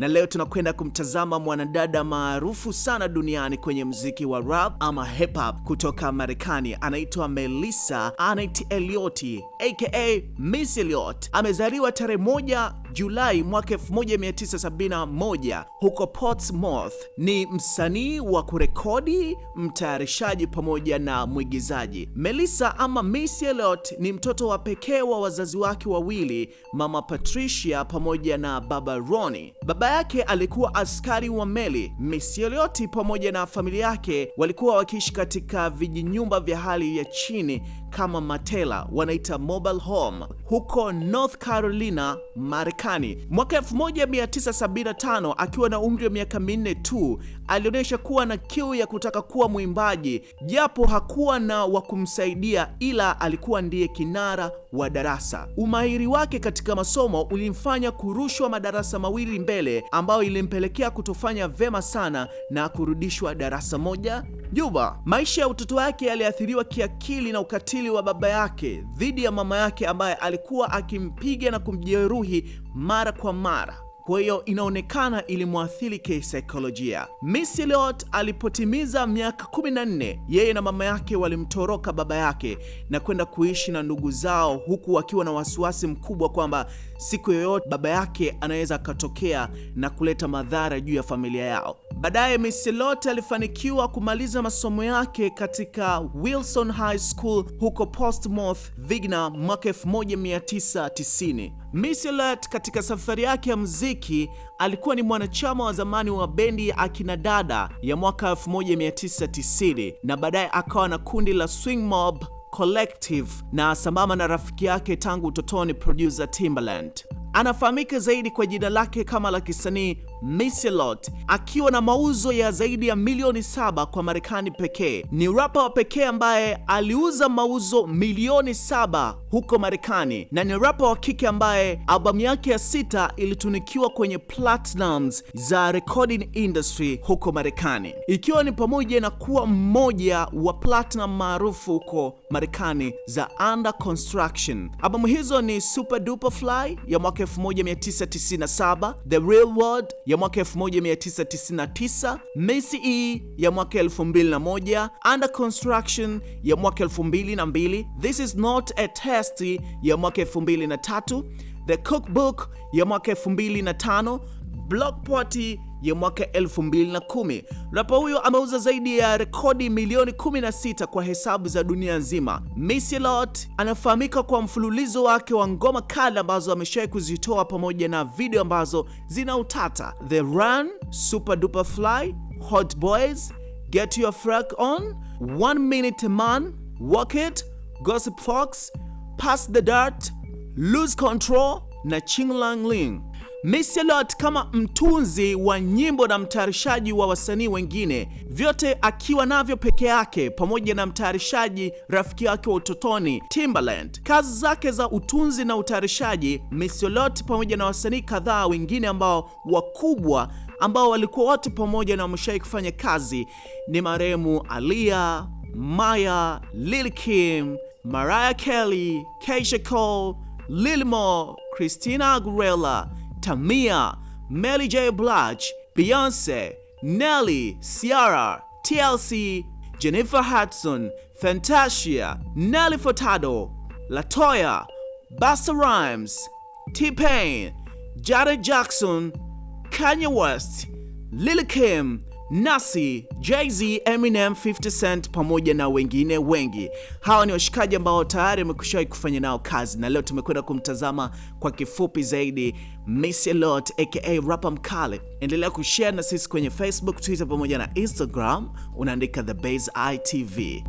na leo tunakwenda kumtazama mwanadada maarufu sana duniani kwenye muziki wa rap ama hip hop kutoka Marekani. Anaitwa Melissa Annette Elliott aka Miss Elliott. Amezaliwa tarehe 1 Julai mwaka 1971 huko Portsmouth. Ni msanii wa kurekodi, mtayarishaji pamoja na mwigizaji. Melissa ama Miss Elliott ni mtoto wa pekee wa wazazi wake wawili, mama Patricia pamoja na baba Ronnie. Baba yake alikuwa askari wa meli. Miss Elliott pamoja na familia yake walikuwa wakiishi katika vijinyumba vya hali ya chini kama matela, wanaita mobile home, huko North Carolina, Marekani. Mwaka 1975 akiwa na umri wa miaka 4 tu, alionyesha kuwa na kiu ya kutaka kuwa mwimbaji, japo hakuwa na wa kumsaidia, ila alikuwa ndiye kinara wa darasa. Umahiri wake katika masomo ulimfanya kurushwa madarasa mawili mbele, ambayo ilimpelekea kutofanya vema sana na kurudishwa darasa moja nyuma. Maisha ya utoto wake yaliathiriwa kiakili na ukatili wa baba yake dhidi ya mama yake, ambaye alikuwa akimpiga na kumjeruhi mara kwa mara. Kwa hiyo inaonekana ilimwathiri kisaikolojia. Miss Elliott alipotimiza miaka 14, yeye na mama yake walimtoroka baba yake na kwenda kuishi na ndugu zao, huku wakiwa na wasiwasi mkubwa kwamba siku yoyote baba yake anaweza akatokea na kuleta madhara juu ya familia yao. Baadaye Miss Elliott alifanikiwa kumaliza masomo yake katika Wilson High School huko Portsmouth, Virginia mwaka 1990. Miss Elliott katika safari yake ya muziki alikuwa ni mwanachama wa zamani wa bendi ya akina dada ya mwaka 1990, na baadaye akawa na kundi la Swing Mob Collective na sambamba na rafiki yake tangu utotoni, producer Timbaland. Anafahamika zaidi kwa jina lake kama la kisanii Miss Elliott, akiwa na mauzo ya zaidi ya milioni 7 kwa Marekani pekee. Ni rapa wa pekee ambaye aliuza mauzo milioni 7 huko Marekani, na ni rapa wa kike ambaye albamu yake ya 6 ilitunikiwa kwenye platinums za recording industry huko Marekani, ikiwa ni pamoja na kuwa mmoja wa platinum maarufu huko Marekani za Under Construction. Albamu hizo ni Super Duper Fly ya mwaka 1997, The Real World ya mwaka 1999, Macy E ya mwaka 2001, Under Construction ya mwaka 2002, This Is Not a Test ya mwaka 2003, The Cookbook ya mwaka 2005, Block Party ya mwaka 2010. Rapa huyo ameuza zaidi ya rekodi milioni 16 kwa hesabu za dunia nzima. Miss Elliott anafahamika kwa mfululizo wake wa ngoma kali ambazo ameshawahi kuzitoa pamoja na video ambazo zina utata: The Run, Super Duper Fly, Hot Boys, Get Your Frack On, 1 Minute Man, Walk It, Gossip Fox, Pass the Dirt, Lose Control na Ching Lang Ling. Miss Elliott kama mtunzi wa nyimbo na mtayarishaji wa wasanii wengine, vyote akiwa navyo peke yake pamoja na mtayarishaji rafiki yake wa utotoni Timbaland. Kazi zake za utunzi na utayarishaji, Miss Elliott pamoja na wasanii kadhaa wengine ambao wakubwa ambao walikuwa wote pamoja na wameshawahi kufanya kazi ni marehemu Aaliyah, Maya, Lil Kim, Mariah Carey, Keyshia Cole, Lil Mo, Christina Aguilera, Tamia, Mary J. Blige, Beyonce, Nelly, Ciara, TLC, Jennifer Hudson, Fantasia, Nelly Furtado, Latoya, Busta Rhymes, T-Pain, Janet Jackson, Kanye West, Lil Kim, Nasi, Jay-Z, Eminem, 50 Cent pamoja na wengine wengi. Hawa ni washikaji ambao tayari wamekushawahi kufanya nao kazi, na leo tumekwenda kumtazama kwa kifupi zaidi Miss Elliott aka rapper mkali. Endelea kushare na sisi kwenye Facebook, Twitter pamoja na Instagram, unaandika The Baze ITV.